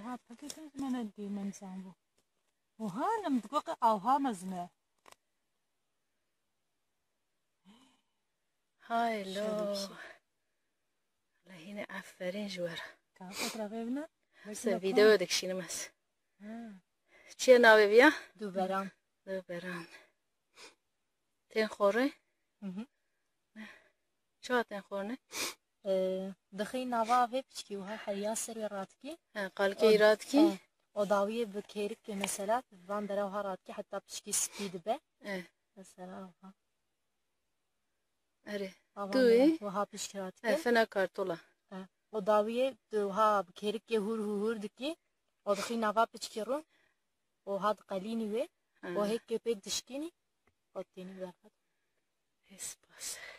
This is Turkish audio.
Oha paketiniz bana değil ben sen bu. Oha nem dıkı avha mazne. Haylo. Allah yine aferin jwara. Kan fotoğraf evine. Se video dikşinimez. Ha. Çiye nave biya? Duberan. Duberan. Ten khore? Ço ten khore? دخی نوا و بچکی و ها حیا سری رات کی قال کی رات کی o daviye bir kerik ki mesela van dera ha rat ki hatta bçki speed be mesela ha are tu o ha bçki rat ki fena kartola o daviye ha kerik ki hur diki o dخي nava bçki ro o had qalini ve o hek ke pe dişkini o teni verhat es pas